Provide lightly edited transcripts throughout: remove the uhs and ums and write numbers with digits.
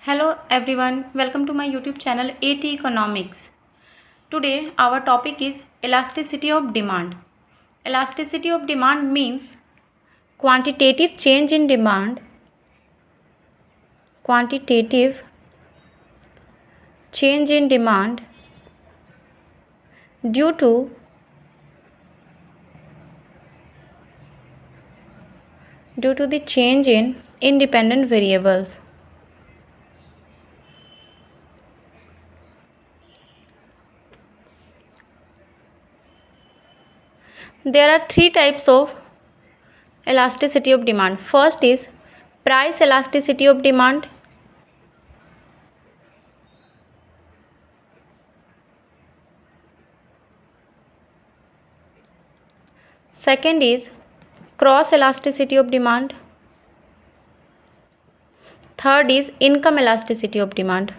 Hello everyone, welcome to my YouTube channel AT Economics. Today our topic is elasticity of demand. Elasticity of demand means quantitative change in demand. Quantitative change in demand due to the change in independent variables. There are three types of elasticity of demand. First is price elasticity of demand. Second is cross elasticity of demand. Third is income elasticity of demand.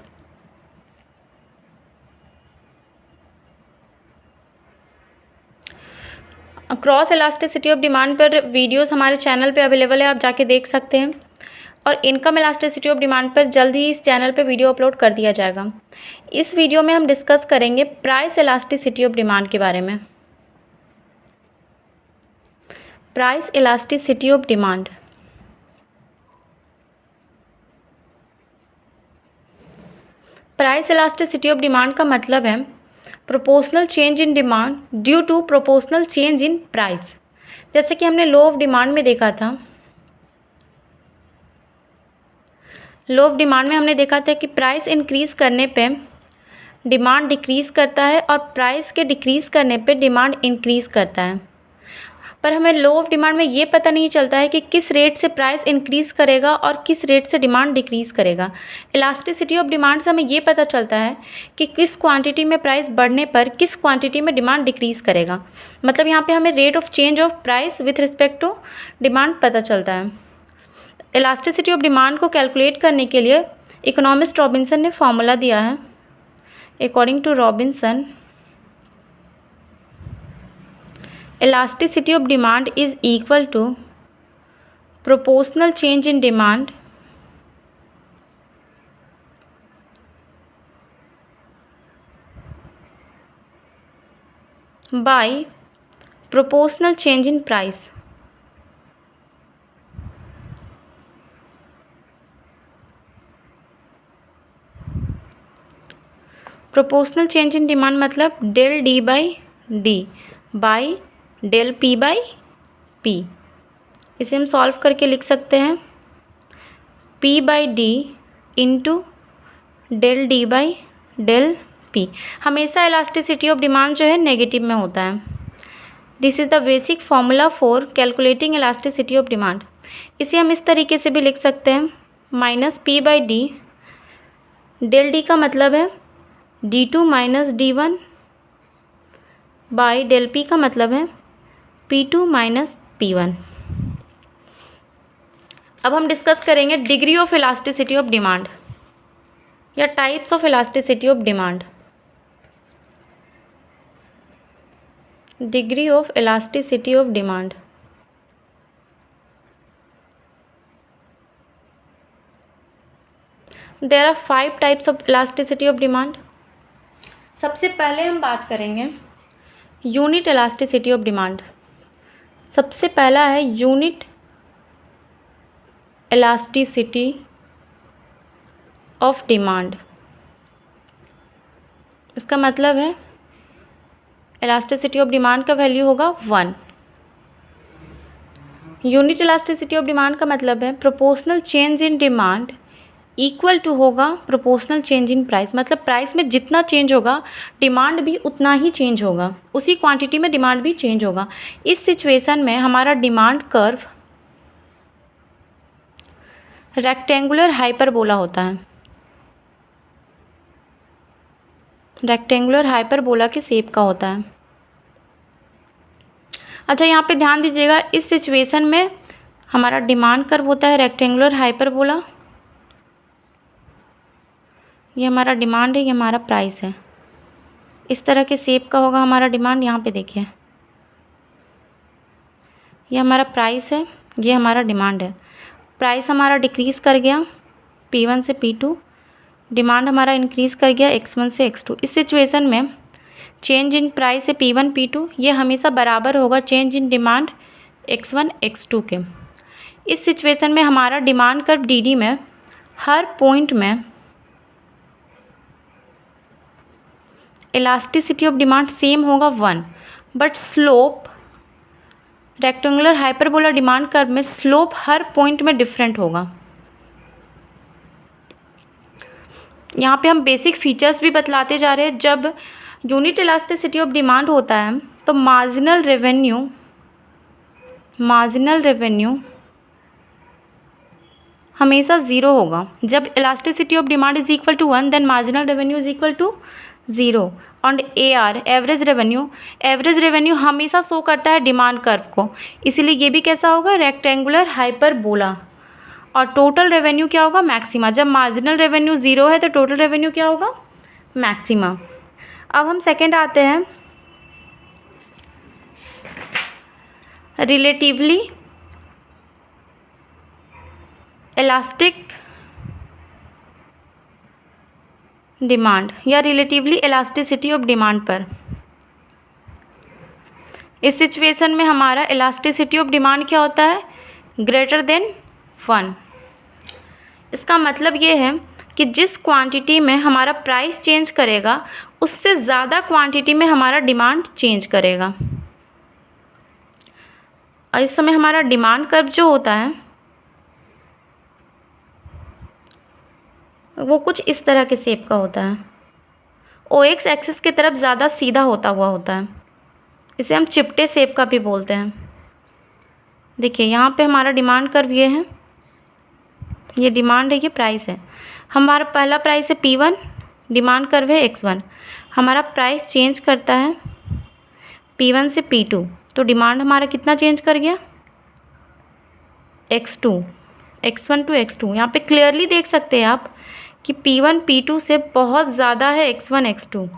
Cross elasticity of demand पर videos हमारे channel पे available है, आप जाके देख सकते हैं। और इनकम इलास्टिसिटी ऑफ डिमांड पर जल्द ही इस चैनल पे वीडियो अपलोड कर दिया जाएगा। इस वीडियो में हम डिस्कस करेंगे प्राइस इलास्टिसिटी ऑफ डिमांड के बारे में। Price elasticity of demand price elasticity of demand का मतलब है proportional change in demand due to proportional change in price. जैसे कि हमने लॉ ऑफ डिमांड में देखा था। लॉ ऑफ डिमांड में हमने देखा था कि प्राइस इंक्रीज करने पे डिमांड डिक्रीज़ करता है और प्राइस के डिक्रीज़ करने पे डिमांड इंक्रीज़ करता है। पर हमें लॉ ऑफ डिमांड में ये पता नहीं चलता है कि किस रेट से प्राइस इंक्रीज़ करेगा और किस रेट से डिमांड डिक्रीज़ करेगा। इलास्टिसिटी ऑफ डिमांड से हमें ये पता चलता है कि किस क्वांटिटी में प्राइस बढ़ने पर किस क्वांटिटी में डिमांड डिक्रीज़ करेगा। मतलब यहाँ पे हमें rate of change of price with respect to demand पता चलता है। इलास्टिसिटी ऑफ डिमांड को कैलकुलेट करने के लिए इकोनॉमिस्ट रॉबिन्सन ने फॉर्मूला दिया है। According to Robinson, elasticity of demand is equal to proportional change in demand by proportional change in price. Proportional change in demand मतलब del D by D by del P by P. इसे हम solve करके लिख सकते हैं P by D into del D by del P. हमेशा elasticity of demand जो है नेगेटिव में होता है। This is the basic formula for calculating elasticity of demand. इसे हम इस तरीके से भी लिख सकते हैं minus P by D. Del D का मतलब है D2 minus D1 by del P का मतलब है P2 माइनस P1। अब हम डिस्कस करेंगे degree of elasticity of demand या types of elasticity of demand. Degree of elasticity of demand there are 5 types of elasticity of demand. सबसे पहले हम बात करेंगे यूनिट इलास्टिसिटी ऑफ डिमांड। सबसे पहला है यूनिट इलास्टिसिटी ऑफ डिमांड। इसका मतलब है इलास्टिसिटी ऑफ डिमांड का वैल्यू होगा 1। यूनिट इलास्टिसिटी ऑफ डिमांड का मतलब है proportional change in demand equal to होगा प्रोपोर्शनल चेंज इन प्राइस। मतलब प्राइस में जितना चेंज होगा डिमांड भी उतना ही चेंज होगा, उसी क्वांटिटी में डिमांड भी चेंज होगा। इस सिचुएशन में हमारा डिमांड कर्व रेक्टेंगुलर हाइपरबोला होता है। रेक्टेंगुलर हाइपरबोला के शेप का होता है। अच्छा, यहाँ पे ध्यान दीजिएगा, इस सिचुएशन में हमारा डिमांड कर्व होता है रेक्टेंगुलर हाइपरबोला। ये हमारा डिमांड है, ये हमारा प्राइस है। इस तरह के शेप का होगा हमारा डिमांड। यहाँ पे देखिए, ये हमारा प्राइस है, ये हमारा डिमांड है। प्राइस हमारा डिक्रीज़ कर गया P1 से P2, डिमांड हमारा इंक्रीज़ कर गया x1 से x2। इस सिचुएशन में चेंज इन प्राइस है P1 P2, ये हमेशा बराबर होगा change in demand x1 x2 के। इस सिचुएशन में हमारा डिमांड कर्व DD में हर पॉइंट में इलास्टिसिटी ऑफ डिमांड सेम होगा 1, but slope rectangular hyperbola demand curve में स्लोप हर पॉइंट में डिफरेंट होगा। यहाँ पे हम बेसिक फीचर्स भी बतलाते जा रहे हैं। जब यूनिट इलास्टिसिटी ऑफ डिमांड होता है तो मार्जिनल रेवेन्यू हमेशा ज़ीरो होगा। जब elasticity of demand is equal to 1 then marginal revenue is equal to 0। और AR एवरेज रेवेन्यू हमेशा शो करता है डिमांड कर्व को, इसीलिए ये भी कैसा होगा, रेक्टेंगुलर हाइपरबोला। और टोटल रेवेन्यू क्या होगा, मैक्सिमा। जब मार्जिनल रेवेन्यू 0 है तो टोटल रेवेन्यू क्या होगा, मैक्सिमा। अब हम सेकेंड आते हैं, रिलेटिवली इलास्टिक डिमांड या रिलेटिवली इलास्टिसिटी ऑफ डिमांड पर। इस सिचुएशन में हमारा इलास्टिसिटी ऑफ डिमांड क्या होता है, ग्रेटर देन 1। इसका मतलब ये है कि जिस क्वांटिटी में हमारा प्राइस चेंज करेगा उससे ज़्यादा क्वांटिटी में हमारा डिमांड चेंज करेगा। और इस समय हमारा डिमांड कर्व जो होता है वो कुछ इस तरह के शेप का होता है। OX एक्सिस की तरफ ज़्यादा सीधा होता हुआ होता है, इसे हम चिपटे शेप का भी बोलते हैं। देखिए यहाँ पे हमारा डिमांड कर्व ये है, ये डिमांड है, ये प्राइस है। हमारा पहला प्राइस है P1, डिमांड कर्व है X1। हमारा प्राइस चेंज करता है P1 से P2, तो डिमांड हमारा कितना चेंज कर गया, X1 टू X2। यहाँ पे क्लियरली देख सकते हैं आप कि P1 P2 से बहुत ज़्यादा है X1 X2।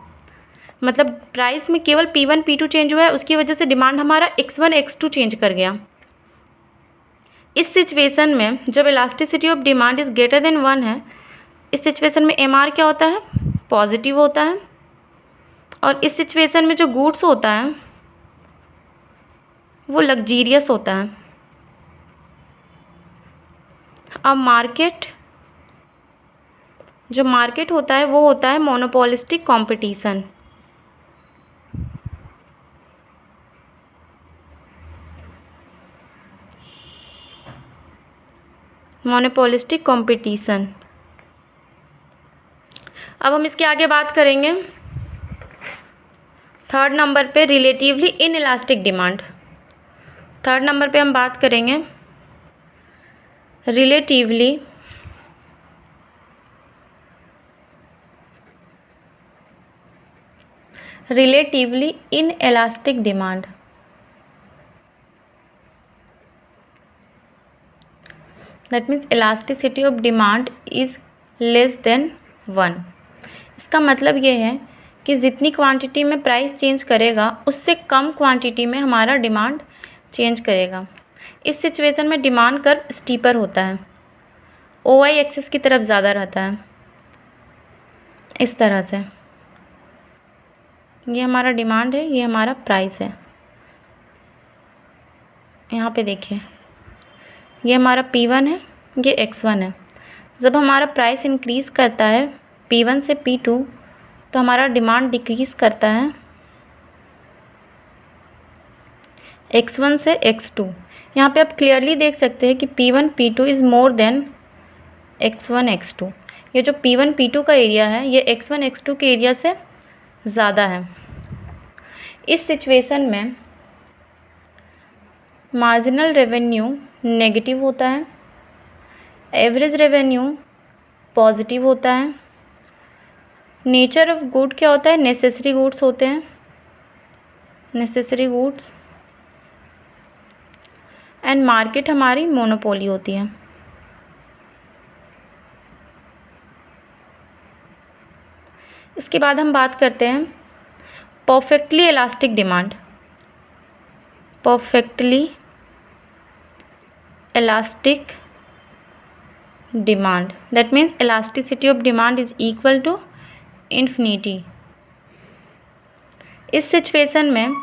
मतलब प्राइस में केवल P1 P2 चेंज हुआ है, उसकी वजह से डिमांड हमारा X1 X2 चेंज कर गया। इस सिचुएशन में जब elasticity of demand is greater than 1 है, इस सिचुएशन में MR क्या होता है, पॉजिटिव होता है। और इस सिचुएशन में जो गुड्स होता है वो लग्जीरियस होता है। अब जो मार्केट होता है वो होता है मोनोपोलिस्टिक कंपटीशन। Monopolistic competition. अब हम इसके आगे बात करेंगे थर्ड नंबर पे, relatively inelastic demand. Third number पे हम बात करेंगे relatively inelastic demand. That means elasticity of demand is less than 1। इसका मतलब ये है कि जितनी क्वांटिटी में प्राइस चेंज करेगा उससे कम क्वांटिटी में हमारा डिमांड चेंज करेगा। इस सिचुएशन में डिमांड कर्व स्टीपर होता है, OI एक्सिस की तरफ ज़्यादा रहता है, इस तरह से। ये हमारा डिमांड है, ये हमारा प्राइस है। यहाँ पे देखिए, ये हमारा P1 है, ये X1 है। जब हमारा प्राइस इंक्रीज़ करता है P1 से P2 तो हमारा डिमांड डिक्रीज़ करता है X1 से X2। यहाँ पे आप क्लियरली देख सकते हैं कि P1 P2 is more than X1 X2। ये जो P1 P2 का एरिया है ये X1 X2 के एरिया से ज़्यादा है। इस सिचुएशन में मार्जिनल रेवेन्यू नेगेटिव होता है, एवरेज रेवेन्यू पॉजिटिव होता है। नेचर ऑफ गुड क्या होता है, नेसेसरी गुड्स होते हैं, नेसेसरी गुड्स। एंड मार्केट हमारी मोनोपोली होती है। इसके बाद हम बात करते हैं perfectly elastic demand. Perfectly elastic demand, that means elasticity of demand is equal to infinity. इस सिचुएशन में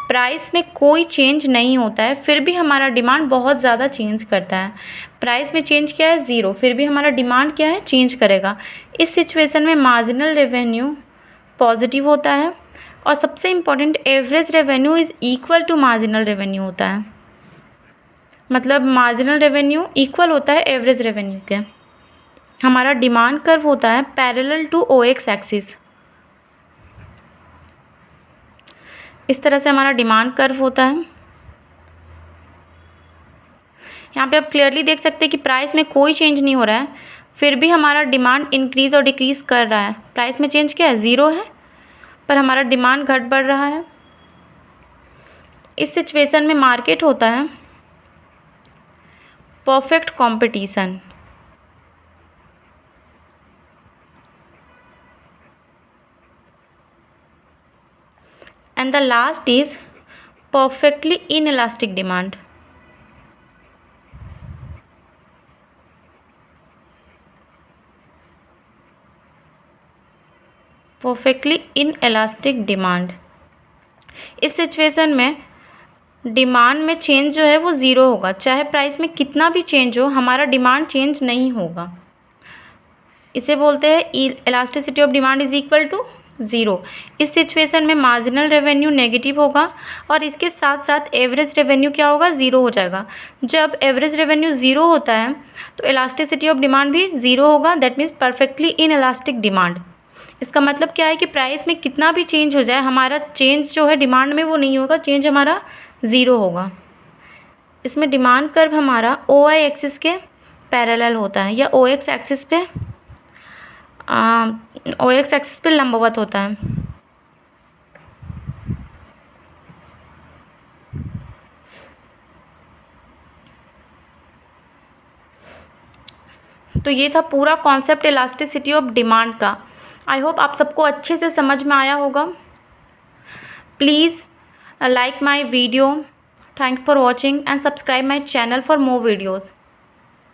प्राइस में कोई चेंज नहीं होता है, फिर भी हमारा डिमांड बहुत ज़्यादा चेंज करता है। प्राइस में चेंज क्या है? ज़ीरो, फिर भी हमारा डिमांड क्या है? चेंज करेगा। इस सिचुएशन में मार्जिनल रेवेन्यू पॉजिटिव होता है और सबसे important average revenue is equal to marginal revenue होता है। मतलब मार्जिनल रेवेन्यू इक्वल होता है एवरेज रेवेन्यू के। हमारा डिमांड कर्व होता है पैरेलल टू OX एक्सिस। इस तरह से हमारा डिमांड कर्व होता है। यहाँ पे आप क्लियरली देख सकते हैं कि प्राइस में कोई चेंज नहीं हो रहा है, फिर भी हमारा डिमांड इंक्रीज़ और डिक्रीज़ कर रहा है। प्राइस में चेंज क्या है? ज़ीरो है, पर हमारा डिमांड घट बढ़ रहा है। इस सिचुएशन में मार्केट होता है perfect competition. And the last is perfectly inelastic demand. Perfectly inelastic demand. इस सिचुएशन में डिमांड में चेंज जो है वो ज़ीरो होगा, चाहे प्राइस में कितना भी चेंज हो, हमारा डिमांड चेंज नहीं होगा। इसे बोलते हैं elasticity of demand is equal to zero. इस सिचुएशन में मार्जिनल रेवेन्यू नेगेटिव होगा और इसके साथ साथ एवरेज रेवेन्यू क्या होगा? ज़ीरो हो जाएगा। जब एवरेज रेवेन्यू ज़ीरो होता है तो इलास्टिसिटी ऑफ डिमांड भी ज़ीरो होगा, that means perfectly inelastic demand. इसका मतलब क्या है कि प्राइस में कितना भी चेंज हो जाए, हमारा चेंज जो है डिमांड में वो नहीं होगा, चेंज हमारा ज़ीरो होगा। इसमें डिमांड कर्व हमारा OI एक्सिस के पैरेलल होता है या OX एक्सिस पे OX एक्सिस पे लंबवत होता है। तो ये था पूरा कॉन्सेप्ट इलास्टिसिटी ऑफ डिमांड का। आई होप आप सबको अच्छे से समझ में आया होगा। Please like my video. Thanks for watching and subscribe my channel for more videos.